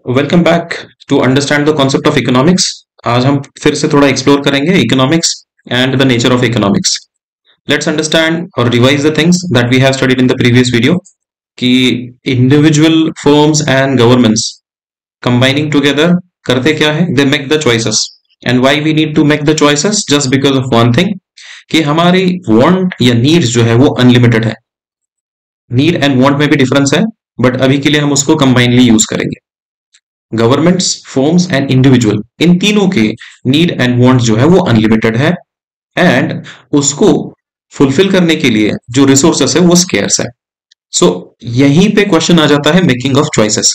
Welcome back to understand the concept of economics. आज हम फिर से थोड़ा एक्सप्लोर करेंगे economics and the nature of economics. Let's understand और revise the things that we have studied in the previous video कि individual firms and governments combining together करते क्या है, they make the choices. And why we need to make the choices? Just because of one thing, कि हमारी want या needs जो है वो अनलिमिटेड है। नीड एंड वांट में भी डिफरेंस है, बट अभी के लिए हम उसको कंबाइनली यूज करेंगे। गवर्नमेंट्स, फर्म्स एंड इंडिविजुअल, इन तीनों के नीड एंड वांट जो है वो अनलिमिटेड है, एंड उसको फुलफिल करने के लिए जो रिसोर्सेस है वो स्केर्स है। सो यहीं पे क्वेश्चन आ जाता है making of choices.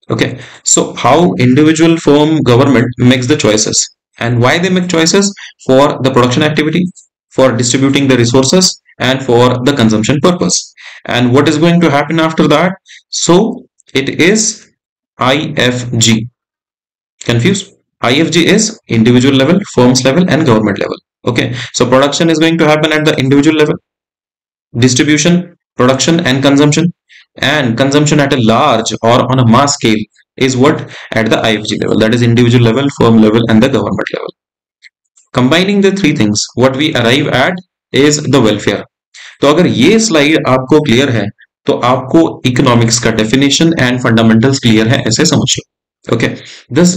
Okay, so how individual, firm, government makes the choices and why they make choices? For the production activity, for distributing the resources and for the consumption purpose. And what is going to happen after that? So it is IFG. Confused? IFG is individual level, firms level, and government level. Okay, so production is going to happen at the individual level, distribution, production, and consumption at a large or on a mass scale is what? At the IFG level, that is individual level, firm level, and the government level. Combining the three things, what we arrive at is the welfare. तो अगर ये slide आपको clear है तो आपको economics का definition and fundamentals clear है, ऐसे समझ लो। Okay, this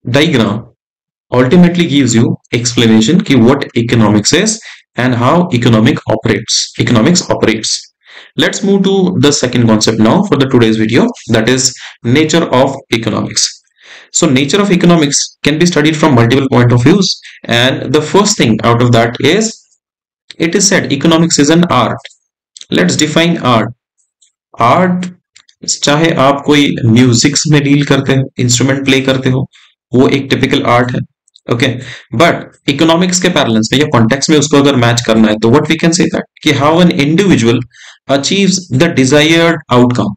diagram ultimately gives you explanation ki what economics is and how economics operates. Let's move to the second concept now for the today's video, that is nature of economics. So nature of economics can be studied from multiple point of views, and the first thing out of that is, it is said economics is an art. Let's define art, चाहे आप कोई musics में deal करते हो, instrument play करते हो, वो एक टिपिकल आर्ट है। ओके, बट इकोनॉमिक्स के पैरेलल्स में या कॉन्टेक्स्ट में उसको अगर मैच करना है तो what we can say that कि how an individual achieves the desired outcome.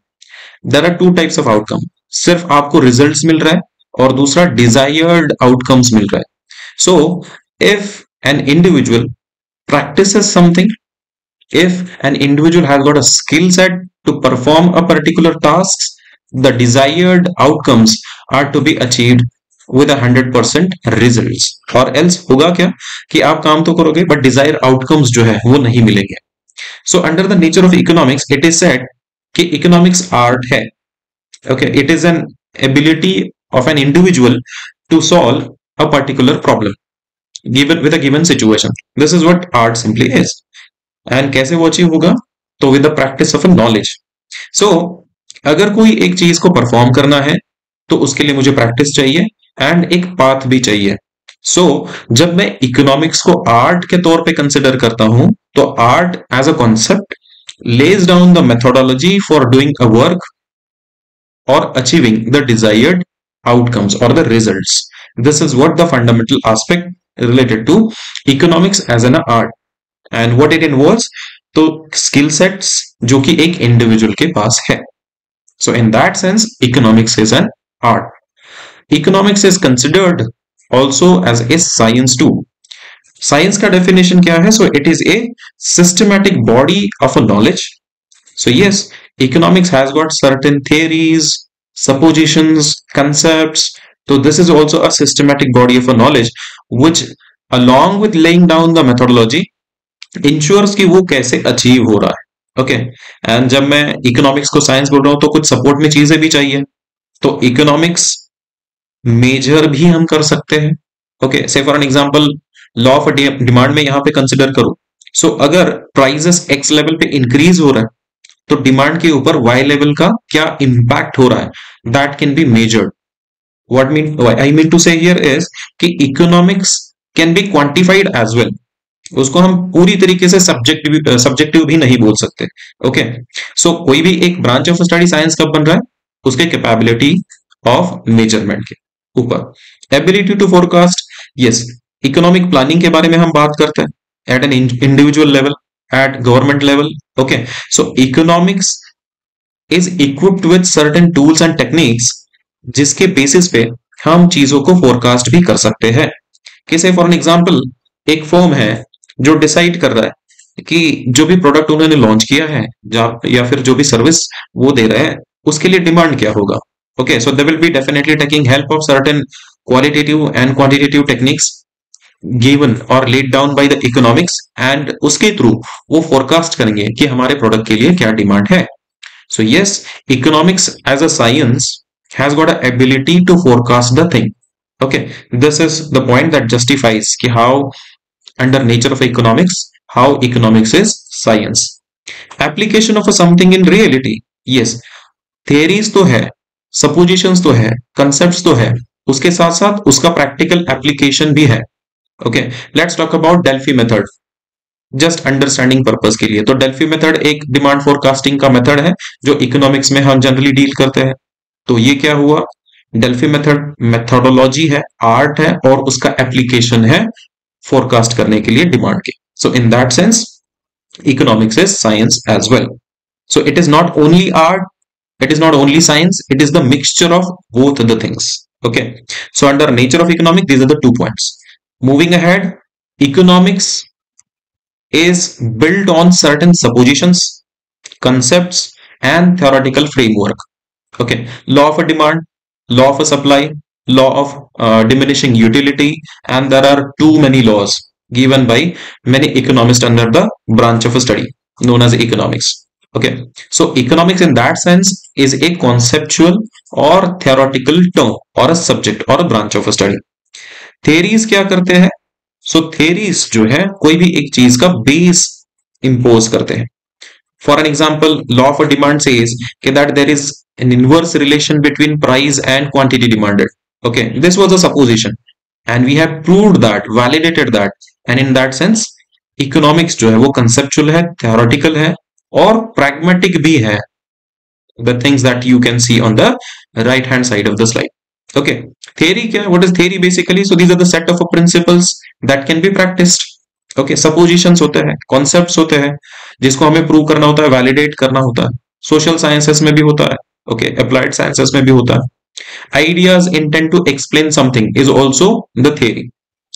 There are two types of outcome, सिर्फ आपको रिजल्ट्स मिल रहा है और दूसरा डिजायर्ड आउटकम्स मिल रहा है। So if an individual practices something, if an individual has got a skill set to perform a particular task, the desired outcomes are to be achieved with 100% results. और else होगा क्या कि आप काम तो करोगे बट डिजायर आउटकम्स जो है वो नहीं मिलेंगे। So under the nature of economics it is said कि इकोनॉमिक्स आर्ट है। Okay, it is an ability of an individual to solve a particular problem given with a given situation. This is what art simply is. And कैसे वो achieve होगा? तो with the practice of a knowledge. So अगर कोई एक चीज को perform करना है तो उसके लिए मुझे प्रैक्टिस चाहिए एंड एक पाथ भी चाहिए। सो जब मैं इकोनॉमिक्स को आर्ट के तौर पे कंसिडर करता हूं तो art as a concept lays down the methodology for doing a work or achieving the desired outcomes or the results. This is what the fundamental aspect related to economics as an art, and what it involves, तो skill sets जो कि एक individual के पास है। So in that sense economics is an art. Economics is considered also as a science too. Science का definition क्या है? So it is a systematic body of a knowledge. So yes, economics has got certain theories, suppositions, concepts. So this is also a systematic body of a knowledge which along with laying down the methodology ensures कि वो कैसे achieve हो रहा है। Okay, and जब मैं economics को science बोल रहा हूं तो कुछ सपोर्ट में चीजें भी चाहिए, तो इकोनॉमिक्स मेजर भी हम कर सकते हैं। ओके, से for an example law of demand में यहां पे कंसिडर करो। सो अगर प्राइसेस एक्स लेवल पे इंक्रीज हो रहा है तो डिमांड के ऊपर वाई लेवल का क्या इंपैक्ट हो रहा है, that can be measured. What I mean to say here is कि economics can be quantified as well. उसको हम पूरी तरीके से सब्जेक्टिव भी नहीं बोल सकते। ओके, सो कोई भी एक ब्रांच ऑफ स्टडी साइंस कब बन रहा है? उसके कैपेबिलिटी ऑफ मेजरमेंट के ऊपर। Ability to forecast, yes, economic planning के बारे में हम बात करते हैं at an individual level, at government level. Okay, so economics is equipped with certain tools and techniques जिसके बेसिस पे हम चीजों को फोरकास्ट भी कर सकते हैं। किसे फॉर एन एग्जांपल एक फर्म है जो डिसाइड कर रहा है कि जो भी प्रोडक्ट उन्होंने लॉन्च किया है या फिर जो भी सर्विस वो दे रहे हैं उसके लिए डिमांड क्या होगा, Okay, so they will be definitely taking help of certain qualitative and quantitative techniques given or laid down by the economics, and उसके थ्रू वो forecast करेंगे कि हमारे प्रोडक्ट के लिए क्या डिमांड है. So yes, economics as a science has got an ability to forecast the thing. Okay, this is the point that justifies कि how under nature of economics, how economics is science. Application of a something in reality. Yes, theories तो है, suppositions तो है, concepts तो है, उसके साथ साथ उसका practical application भी है. Okay, let's talk about Delphi method. Just understanding purpose के लिए. तो डेल्फी मेथड एक डिमांड फोरकास्टिंग का मेथड है जो इकोनॉमिक्स में हम जनरली डील करते हैं. तो ये क्या हुआ, डेल्फी मेथड मेथोडोलॉजी है, आर्ट है, और उसका एप्लीकेशन है फोरकास्ट करने के लिए डिमांड के. So in that sense economics is science as well. So it is not only art, it is not only science, it is the mixture of both the things. Okay, so under nature of economics, these are the 2 points. Moving ahead, economics is built on certain suppositions, concepts, and theoretical framework. Okay, law of a demand, law of a supply, law of diminishing utility, and there are too many laws given by many economists under the branch of a study known as economics. Okay, so economics in that sense is a conceptual or theoretical term or a subject or a branch of a study. Theories क्या करते हैं? So theories जो है कोई भी एक चीज का बेस impose करते हैं. For an example, law of a demand says that there is an inverse relation between price and quantity demanded. Okay, this was a supposition and we have proved that, validated that, and in that sense economics जो है वो conceptual है, theoretical है, और pragmatic भी है. The things that you can see on the right hand side of the slide. Okay, theory क्या है? What is theory basically? So these are the set of principles that can be practiced. Okay, suppositions होते हैं, concepts होते हैं जिसको हमें prove करना होता है, validate करना होता है. Social sciences में भी होता है. Okay, applied sciences में भी होता है. Ideas intend to explain something is also the theory.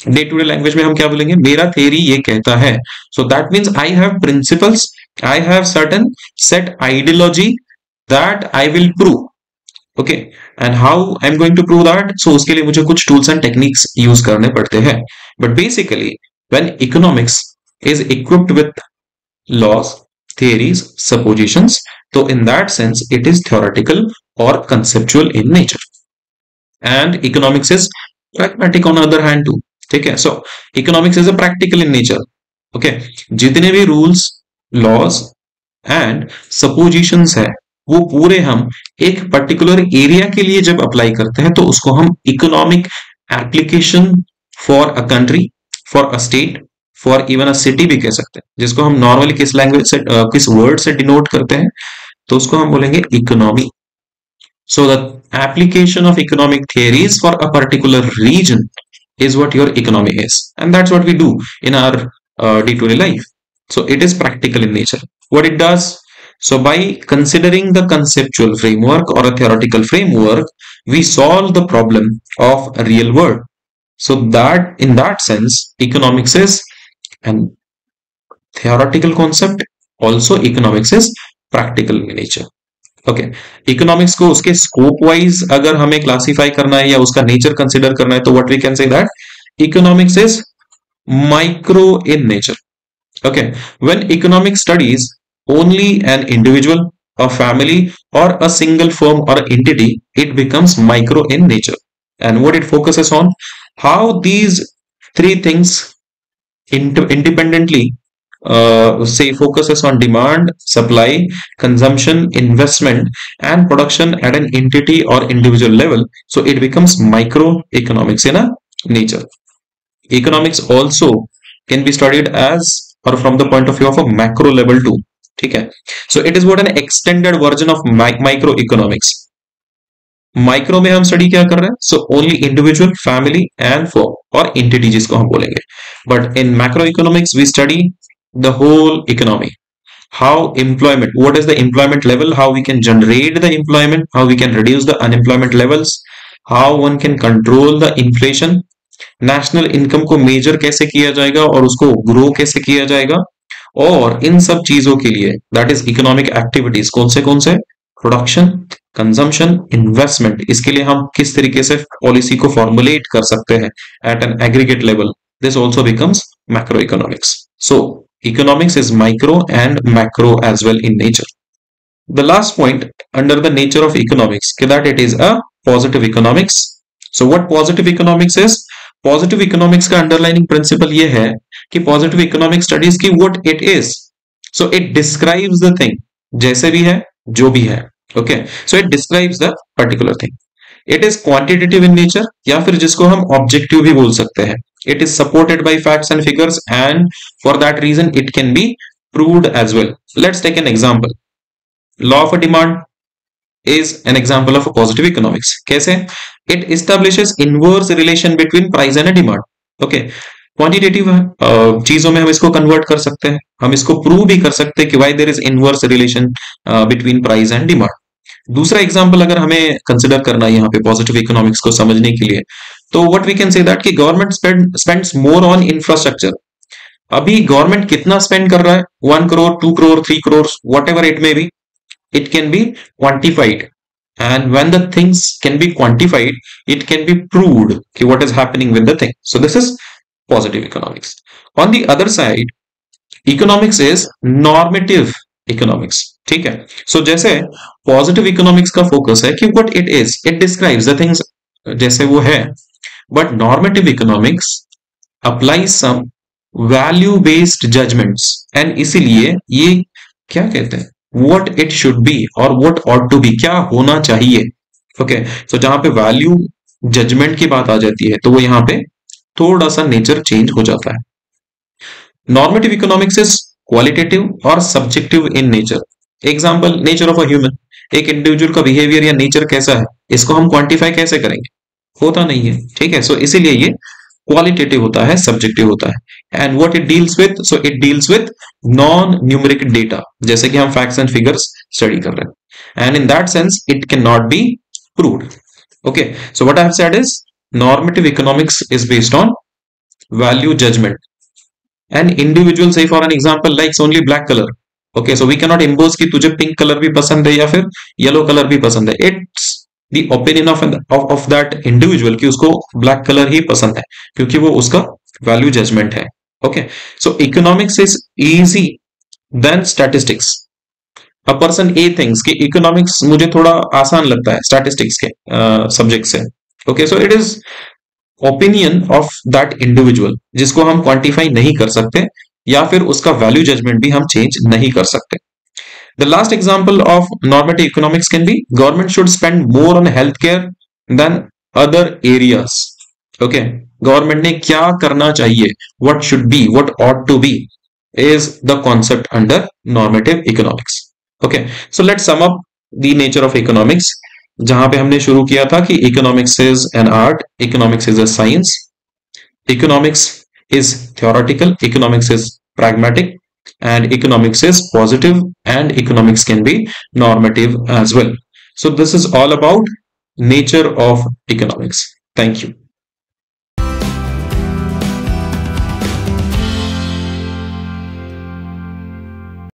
Day to day language में हम क्या बोलेंगे, मेरा थ्योरी ये कहता है. So that means I have principles, I have certain set ideology that I will prove. Okay, and how I am going to prove that? So उसके लिए मुझे कुछ टूल्स एंड टेक्निक्स यूज करने पड़ते हैं. But basically when economics is equipped with laws, theories, suppositions, तो in that sense it is theoretical और conceptual in nature. And economics is pragmatic on the other hand too. ठीक है, so economics is a practical in nature. Okay, जितने भी rules, laws and suppositions है वो पूरे हम एक पर्टिकुलर एरिया के लिए जब अप्लाई करते हैं तो उसको हम economic application for a country, for a state, for even a city भी कह सकते हैं. जिसको हम नॉर्मली किस लैंग्वेज से, किस वर्ड से डिनोट करते हैं, तो उसको हम बोलेंगे economy. So the application of economic theories for a particular region is what your economy is, and that's what we do in our day-to-day life. So it is practical in nature. What it does? So by considering the conceptual framework or a theoretical framework, we solve the problem of a real world. So that in that sense, economics is an theoretical concept. Also, economics is practical in nature. Okay, economics को उसके scope wise अगर हमें classify करना है या उसका nature consider करना है तो what we can say that economics is micro in nature. Okay, when economic studies only an individual, a family और अ सिंगल फर्म और entity, it becomes micro in nature. And what it focuses on, how these three things independently say focuses on demand, supply, consumption, investment, and production at an entity or individual level. So it becomes microeconomics in a nature. Economics also can be studied as or from the point of view of a macro level too. ठीक है, so it is what an extended version of microeconomics. Micro में हम study क्या कर रहे हैं, so only individual, family and firm और entity जिसको हम बोलेंगे. But in macro economics we study the whole economy, how employment, what is the employment level, how we can generate the employment, how we can reduce the unemployment levels, how one can control the inflation, national income को major कैसे किया जाएगा और उसको grow कैसे किया जाएगा. और इन सब चीजों के लिए दैट इज इकोनॉमिक एक्टिविटीज कौन से, प्रोडक्शन, कंजम्पशन, इन्वेस्टमेंट, इसके लिए हम किस तरीके से पॉलिसी को फॉर्मुलेट कर सकते हैं at an aggregate level, this also becomes macro economics. So economics is micro and macro as well in nature. The last point under the nature of economics that it is a positive economics. So what positive economics is? Positive economics का underlining principle ये है कि positive economic studies की what it is. So it describes the thing, जैसे भी है, जो भी है. Okay. So it describes the particular thing. It is quantitative in nature या फिर जिसको हम objective भी बोल सकते हैं. It is supported by facts and figures, and for that reason it can be proved as well. Let's take an example. Law of demand is an example of a positive economics. कैसे? It establishes inverse relation between price and demand. Okay. Quantitative चीजों में हम इसको convert कर सकते हैं, हम इसको प्रूव भी कर सकते हैं कि why there is inverse relation between price and demand. दूसरा एग्जांपल अगर हमें कंसिडर करना है यहाँ पे पॉजिटिव इकोनॉमिक्स को समझने के लिए, तो what we can say that कि government spends more on infrastructure. अभी गवर्नमेंट कितना स्पेंड कर रहा है, 1 crore 2 crore 3 crore whatever it may be, it can be quantified, and when the things can be quantified it can be proved कि what is happening with the thing. So this is positive economics. On the other side economics is normative economics. ठीक है. So जैसे positive economics का focus है कि what it is, it describes the things जैसे वो है, but normative economics applies some value based judgments, and इसीलिए ये क्या कहते हैं what it should be और what ought to be, क्या होना चाहिए. ओके. सो जहां पे वैल्यू जजमेंट की बात आ जाती है तो वो यहाँ पे थोड़ा सा नेचर चेंज हो जाता है. नॉर्मेटिव इकोनॉमिक्स इज क्वालिटेटिव और subjective in nature. Example, nature of a human, एक इंडिविजुअल का बिहेवियर या नेचर कैसा है, इसको हम क्वांटिफाई कैसे करेंगे, होता नहीं है. ठीक है. सो इसीलिए ये क्वालिटेटिव होता है, सब्जेक्टिव होता है. And what it deals with, so it deals with non numeric data, जैसे कि हम फैक्ट्स एंड फिगर्स स्टडी कर रहे हैं, and in that sense it can not be proved. Okay. So what I have said is normative economics is based on value judgment. An individual, say for an example, likes only black color. Okay, so we cannot impose कि तुझे pink color भी पसंद है या फिर yellow color भी पसंद है. It's the opinion of that individual कि उसको black color ही पसंद है क्योंकि वो उसका value judgment है. Okay, so economics is easy than statistics. A person A thinks कि economics मुझे थोड़ा आसान लगता है statistics के subject से. Okay, so it is opinion of that individual जिसको हम क्वांटिफाई नहीं कर सकते या फिर उसका वैल्यू जजमेंट भी हम चेंज नहीं कर सकते. The last example of normative economics can be government should spend more on healthcare than other areas. Okay, government ने क्या करना चाहिए, what should be, what ought to be is the concept under normative economics. Okay, so let's sum up the nature of economics. जहां पे हमने शुरू किया था कि economics is an art, economics is a science, economics is theoretical, economics is pragmatic, and economics is positive, and economics can be normative as well. So this is all about nature of economics. Thank you.